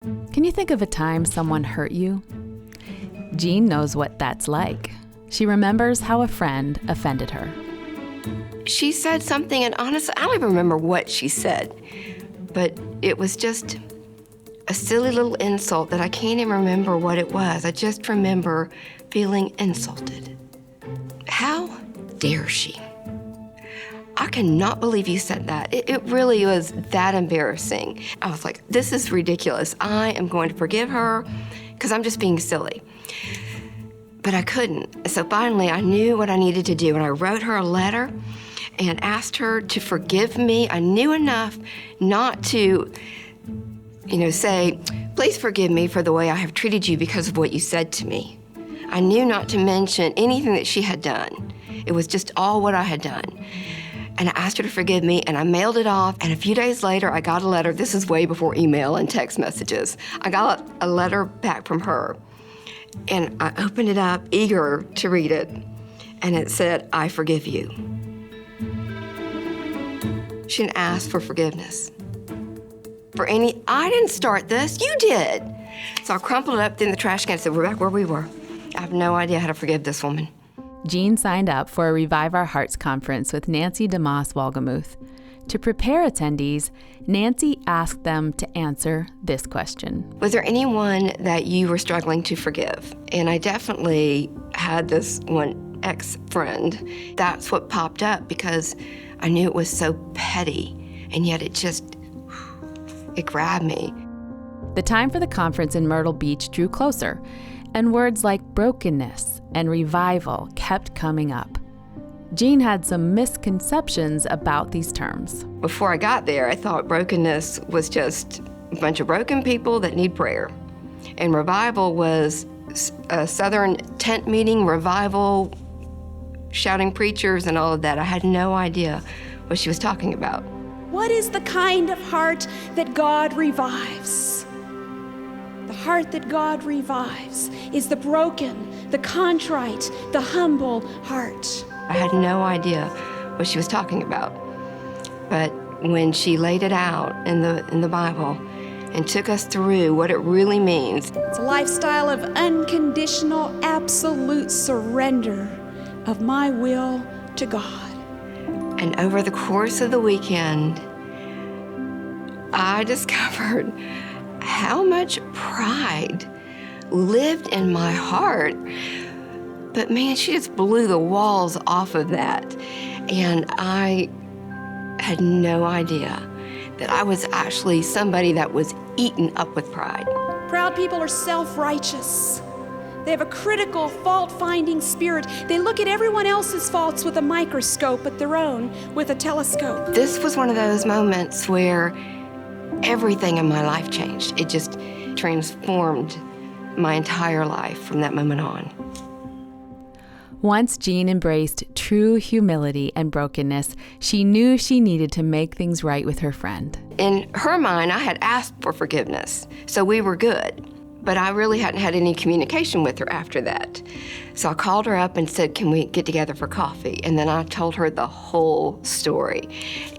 Can you think of a time someone hurt you? Jean knows what that's like. She remembers how a friend offended her. She said something, and honestly, I don't even remember what she said, but it was just a silly little insult that I can't even remember what it was. I just remember feeling insulted. How dare she? I cannot believe you said that. It really was that embarrassing. I was like, this is ridiculous. I am going to forgive her because I'm just being silly. But I couldn't. So finally, I knew what I needed to do, and I wrote her a letter and asked her to forgive me. I knew enough not to, say, please forgive me for the way I have treated you because of what you said to me. I knew not to mention anything that she had done. It was just all what I had done. And I asked her to forgive me, and I mailed it off. And a few days later, I got a letter. This is way before email and text messages. I got a letter back from her, and I opened it up, eager to read it. And it said, I forgive you. She didn't ask for forgiveness. I didn't start this, you did. So I crumpled it up in the trash can and said, we're back where we were. I have no idea how to forgive this woman. Jean signed up for a Revive Our Hearts conference with Nancy DeMoss Walgamuth. To prepare attendees, Nancy asked them to answer this question. Was there anyone that you were struggling to forgive? And I definitely had this one ex-friend. That's what popped up because I knew it was so petty, and yet it grabbed me. The time for the conference in Myrtle Beach drew closer, and words like brokenness and revival kept coming up. Jean had some misconceptions about these terms. Before I got there, I thought brokenness was just a bunch of broken people that need prayer. And revival was a Southern tent meeting, revival, shouting preachers and all of that. I had no idea what she was talking about. What is the kind of heart that God revives? The heart that God revives is the broken, the contrite, the humble heart. I had no idea what she was talking about. But when she laid it out in the Bible and took us through what it really means. It's a lifestyle of unconditional, absolute surrender of my will to God. And over the course of the weekend, I discovered how much pride lived in my heart. But man, she just blew the walls off of that. And I had no idea that I was actually somebody that was eaten up with pride. Proud people are self-righteous. They have a critical, fault-finding spirit. They look at everyone else's faults with a microscope, but their own with a telescope. This was one of those moments where everything in my life changed. It just transformed my entire life from that moment on. Once Jean embraced true humility and brokenness, she knew she needed to make things right with her friend. In her mind, I had asked for forgiveness, so we were good. But I really hadn't had any communication with her after that. So I called her up and said, can we get together for coffee? And then I told her the whole story.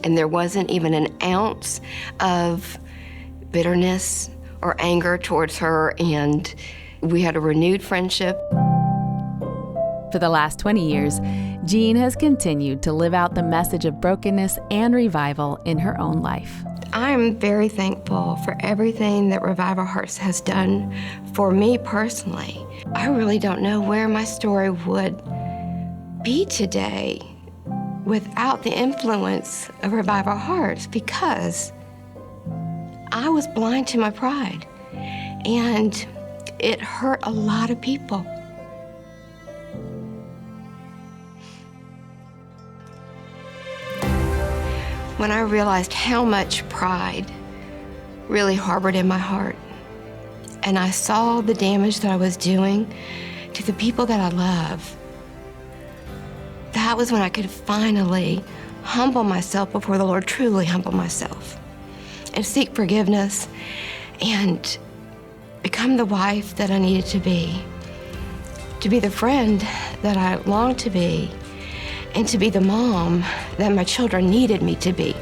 And there wasn't even an ounce of bitterness or anger towards her, and we had a renewed friendship. For the last 20 years, Jean has continued to live out the message of brokenness and revival in her own life. I'm very thankful for everything that Revive Our Hearts has done for me personally. I really don't know where my story would be today without the influence of Revive Our Hearts, because I was blind to my pride, and it hurt a lot of people. When I realized how much pride really harbored in my heart, and I saw the damage that I was doing to the people that I love, that was when I could finally humble myself before the Lord, truly humble myself, and seek forgiveness and become the wife that I needed to be the friend that I longed to be, and to be the mom that my children needed me to be.